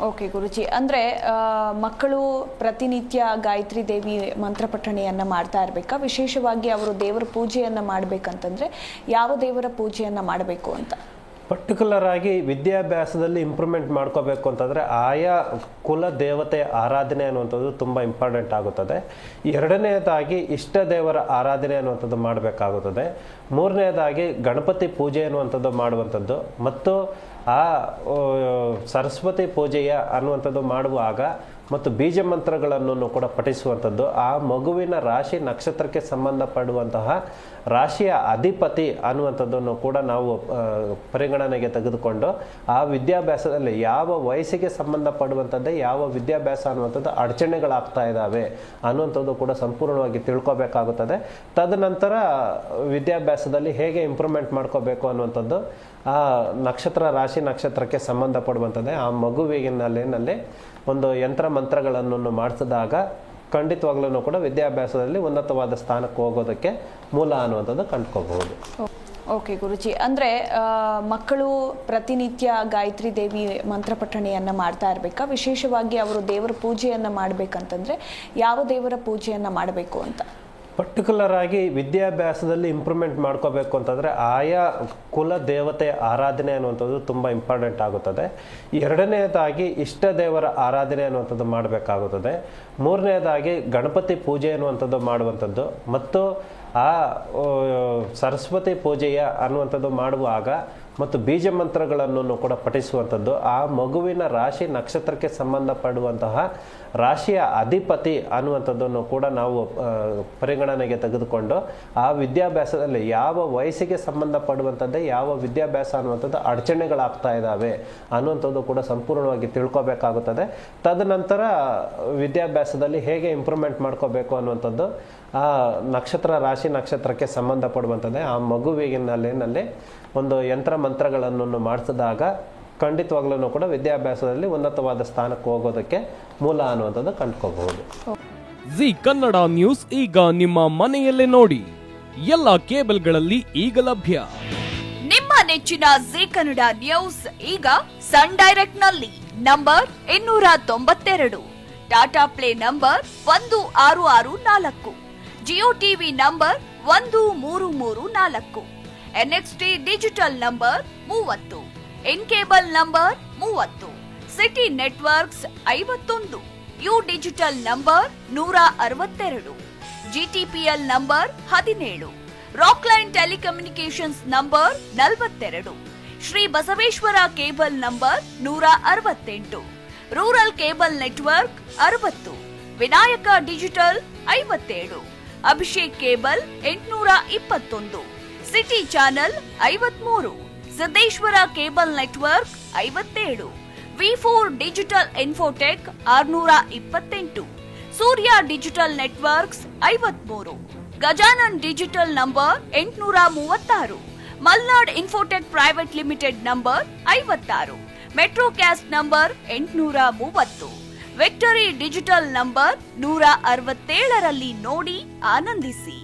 Okay ಗುರುಜಿ, ಅಂದರೆ ಮಕ್ಕಳು ಪ್ರತಿನಿತ್ಯ ಗಾಯತ್ರಿ ದೇವಿ ಮಂತ್ರಪಠಣೆಯನ್ನು ಮಾಡ್ತಾ ಇರಬೇಕಾ? ವಿಶೇಷವಾಗಿ ಅವರು ದೇವರ ಪೂಜೆಯನ್ನು ಮಾಡಬೇಕಂತಂದರೆ ಯಾವ ದೇವರ ಪೂಜೆಯನ್ನು ಮಾಡಬೇಕು ಅಂತ? ಪರ್ಟಿಕ್ಯುಲರ್ ಆಗಿ ವಿದ್ಯಾಭ್ಯಾಸದಲ್ಲಿ ಇಂಪ್ರೂವ್ಮೆಂಟ್ ಮಾಡ್ಕೋಬೇಕು ಅಂತಂದರೆ ಆಯಾ ಕುಲ ದೇವತೆ ಆರಾಧನೆ ಅನ್ನುವಂಥದ್ದು ತುಂಬ ಇಂಪಾರ್ಟೆಂಟ್ ಆಗುತ್ತದೆ. ಎರಡನೇದಾಗಿ ಇಷ್ಟ ದೇವರ ಆರಾಧನೆ ಅನ್ನುವಂಥದ್ದು ಮಾಡಬೇಕಾಗುತ್ತದೆ. ಮೂರನೇದಾಗಿ ಗಣಪತಿ ಪೂಜೆ ಅನ್ನುವಂಥದ್ದು ಮಾಡುವಂಥದ್ದು ಮತ್ತು ಆ ಸರಸ್ವತಿ ಪೂಜೆಯ ಅನ್ನುವಂಥದ್ದು ಮಾಡುವಾಗ ಮತ್ತು ಬೀಜ ಮಂತ್ರಗಳನ್ನು ಕೂಡ ಪಠಿಸುವಂಥದ್ದು, ಆ ಮಗುವಿನ ರಾಶಿ ನಕ್ಷತ್ರಕ್ಕೆ ಸಂಬಂಧಪಡುವಂತಹ ರಾಶಿಯ ಅಧಿಪತಿ ಅನ್ನುವಂಥದ್ದನ್ನು ಕೂಡ ನಾವು ಪರಿಗಣನೆಗೆ ತೆಗೆದುಕೊಂಡು ಆ ವಿದ್ಯಾಭ್ಯಾಸದಲ್ಲಿ ಯಾವ ವಯಸ್ಸಿಗೆ ಸಂಬಂಧಪಡುವಂಥದ್ದೇ ಯಾವ ವಿದ್ಯಾಭ್ಯಾಸ ಅನ್ನುವಂಥದ್ದು ಅಡಚಣೆಗಳಾಗ್ತಾ ಇದ್ದಾವೆ ಅನ್ನುವಂಥದ್ದು ಕೂಡ ಸಂಪೂರ್ಣವಾಗಿ ತಿಳ್ಕೊಬೇಕಾಗುತ್ತದೆ. ತದನಂತರ ವಿದ್ಯಾಭ್ಯಾಸದಲ್ಲಿ ಹೇಗೆ ಇಂಪ್ರೂವ್ಮೆಂಟ್ ಮಾಡ್ಕೋಬೇಕು ಅನ್ನುವಂಥದ್ದು ಆ ನಕ್ಷತ್ರಕ್ಕೆ ಸಂಬಂಧಪಡುವಂಥದ್ದೇ ಆ ಮಗುವಿನಲ್ಲಿ ಒಂದು ಯಂತ್ರ ಮಂತ್ರಗಳನ್ನು ಮಾಡಿಸಿದಾಗ ಖಂಡಿತವಾಗ್ಲೂ ಕೂಡ ವಿದ್ಯಾಭ್ಯಾಸದಲ್ಲಿ ಉನ್ನತವಾದ ಸ್ಥಾನಕ್ಕೆ ಹೋಗೋದಕ್ಕೆ ಮೂಲ ಅನ್ನುವಂಥದ್ದು ಕಂಡುಕೋಬಹುದು. ಓಕೆ ಗುರುಜಿ, ಅಂದರೆ ಮಕ್ಕಳು ಪ್ರತಿನಿತ್ಯ ಗಾಯತ್ರಿ ದೇವಿ ಮಂತ್ರಪಠಣೆಯನ್ನು ಮಾಡ್ತಾ ಇರಬೇಕಾ? ವಿಶೇಷವಾಗಿ ಅವರು ದೇವರ ಪೂಜೆಯನ್ನು ಮಾಡಬೇಕಂತಂದರೆ ಯಾವ ದೇವರ ಪೂಜೆಯನ್ನು ಮಾಡಬೇಕು ಅಂತ? ಪರ್ಟಿಕ್ಯುಲರ್ ಆಗಿ ವಿದ್ಯಾಭ್ಯಾಸದಲ್ಲಿ ಇಂಪ್ರೂವ್ಮೆಂಟ್ ಮಾಡ್ಕೋಬೇಕು ಅಂತಂದರೆ ಆಯಾ ಕುಲ ದೇವತೆ ಆರಾಧನೆ ಅನ್ನುವಂಥದ್ದು ತುಂಬ ಇಂಪಾರ್ಟೆಂಟ್ ಆಗುತ್ತದೆ. ಎರಡನೇದಾಗಿ ಇಷ್ಟ ದೇವರ ಆರಾಧನೆ ಅನ್ನುವಂಥದ್ದು ಮಾಡಬೇಕಾಗುತ್ತದೆ. ಮೂರನೇದಾಗಿ ಗಣಪತಿ ಪೂಜೆ ಅನ್ನುವಂಥದ್ದು ಮಾಡುವಂಥದ್ದು ಮತ್ತು ಆ ಸರಸ್ವತಿ ಪೂಜೆಯ ಅನ್ನುವಂಥದ್ದು ಮಾಡುವಾಗ ಮತ್ತು ಬೀಜ ಮಂತ್ರಗಳನ್ನು ಕೂಡ ಪಠಿಸುವಂಥದ್ದು, ಆ ಮಗುವಿನ ರಾಶಿ ನಕ್ಷತ್ರಕ್ಕೆ ಸಂಬಂಧಪಡುವಂತಹ ರಾಶಿಯ ಅಧಿಪತಿ ಅನ್ನುವಂಥದ್ದನ್ನು ಕೂಡ ನಾವು ಪರಿಗಣನೆಗೆ ತೆಗೆದುಕೊಂಡು ಆ ವಿದ್ಯಾಭ್ಯಾಸದಲ್ಲಿ ಯಾವ ವಯಸ್ಸಿಗೆ ಸಂಬಂಧಪಡುವಂಥದ್ದೇ ಯಾವ ವಿದ್ಯಾಭ್ಯಾಸ ಅನ್ನುವಂಥದ್ದು ಅಡಚಣೆಗಳಾಗ್ತಾ ಇದ್ದಾವೆ ಅನ್ನುವಂಥದ್ದು ಕೂಡ ಸಂಪೂರ್ಣವಾಗಿ ತಿಳ್ಕೊಬೇಕಾಗುತ್ತದೆ. ತದನಂತರ ವಿದ್ಯಾಭ್ಯಾಸದಲ್ಲಿ ಹೇಗೆ ಇಂಪ್ರೂವ್ಮೆಂಟ್ ಮಾಡ್ಕೋಬೇಕು ಅನ್ನುವಂಥದ್ದು ಆ ನಕ್ಷತ್ರಕ್ಕೆ ಸಂಬಂಧಪಡುವಂಥದ್ದೇ ಆ ಮಗುವಿನಲ್ಲಿ ಒಂದು ಯಂತ್ರ ಮಂತ್ರಗಳನ್ನು ಮಾಡಿಸಿದಾಗ ಖಂಡಿತವಾಗ್ಲೂ ಕೂಡ ವಿದ್ಯಾಭ್ಯಾಸದಲ್ಲಿ ಉನ್ನತವಾದ ಸ್ಥಾನಕ್ಕೆ ಹೋಗೋದಕ್ಕೆ ಮೂಲ ಅನ್ನುವಂಥದ್ದು ಕಂಡುಕೋಬಹುದು. ಜಿ ಕನ್ನಡ ನ್ಯೂಸ್ ಈಗ ನಿಮ್ಮ ಮನೆಯಲ್ಲೇ ನೋಡಿ, ಎಲ್ಲ ಕೇಬಲ್ಗಳಲ್ಲಿ ಈಗ ಲಭ್ಯ. ನಿಮ್ಮ ನೆಚ್ಚಿನ ಜಿ ಕನ್ನಡ ನ್ಯೂಸ್ ಈಗ ಸನ್ ಡೈರೆಕ್ಟ್ ನಲ್ಲಿ number 292, Tata play number 1664, Jio TV number 1334, NXT digital number 30, in cable number 30, city networks 51, U digital number 162, GTPL number 17, Rockline telecommunications number 42, Shri Basaveshwara cable number 168, rural cable network 60, Vinayaka digital 57, Abhishek cable 821, city channel 53, Siddeshwara cable network 57, V4 digital Infotech 628, Surya digital networks 53, Gajanan digital number 836, Malnad Infotech private limited number 56, Metrocast number 830, Victory digital number 167ರಲ್ಲಿ ನೋಡಿ ಆನಂದಿಸಿ.